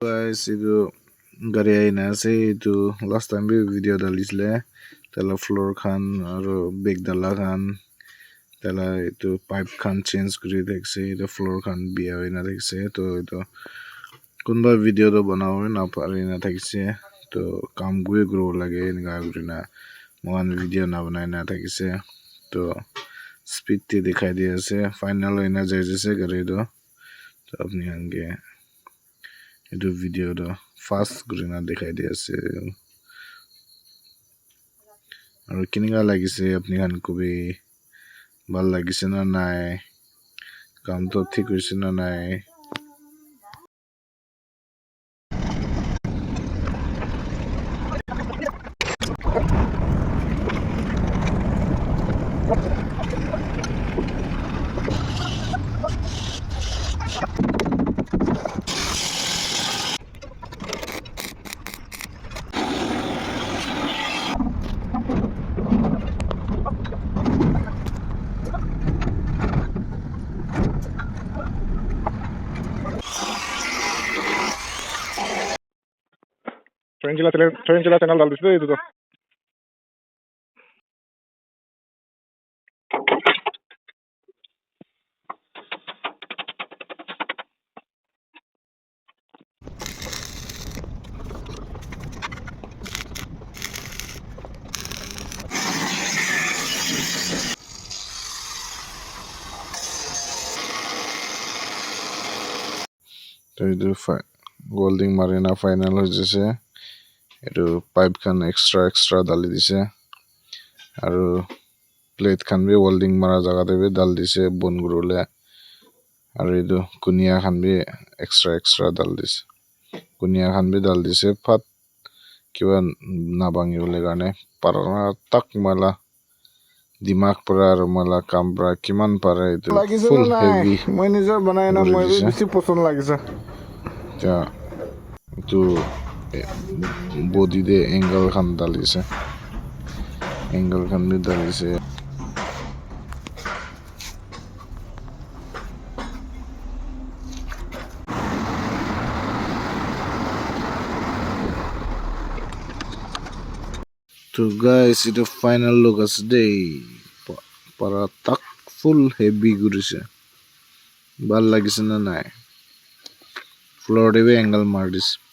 Guys, itu gari aina ase itu last time bi video dalisle tala floor khan aru bag dala khan tala itu pipe khan change kuri dekse itu floor khan bia hoina dekse to itu kunba video to banawo na pare na thakise to kam gui grow lage enika kurina mohan video na banai na thakise to speed te dikhai di ase final hoina jai ase gari to apni hange itu video to fast kurina dikhai di ase aru kininga lagise apni khan kobi ভাল লাগিছে না নাই কাম তো ঠিক হৈছে না নাই ट्रेन चला चैनल डाल दीजिए ये तो তো ಇದು ವೆಲ್ಡಿಂಗ್ মাৰিনা ফাইনাল হৈ গৈছে এটো পাইপ খান এক্সট্ৰা ডালি দিছে আৰু প্লেট খান বি ৱেল্ডিং মাৰা জাগাতে বি ডাল দিছে বন গুৰুলে আৰু এটো কুনিয়া খান বি এক্সট্ৰা ডাল দিছে কুনিয়া খান বি ডাল দিছে ফাট কিবা নাভাঙিবলৈ কাৰণে পাৰা তাক মালা দিমাগ পৰা আৰু মালা কাম পৰা কিমান পাৰে এটো ফুল হেভি মই নিজৰ বনাই না মই বেছি পছন্দ লাগিছে তো বডি দে এঙ্গেল খান ডালিছে এঙ্গেল খান বি ডালিছে তো গাইস এটা ফাইনাল লুক আছে দেই para tak full heavy গুৰিছে ভাল লাগিছে না নাই ফ্লোৰ দেবে এঙ্গেল মাৰ দিছে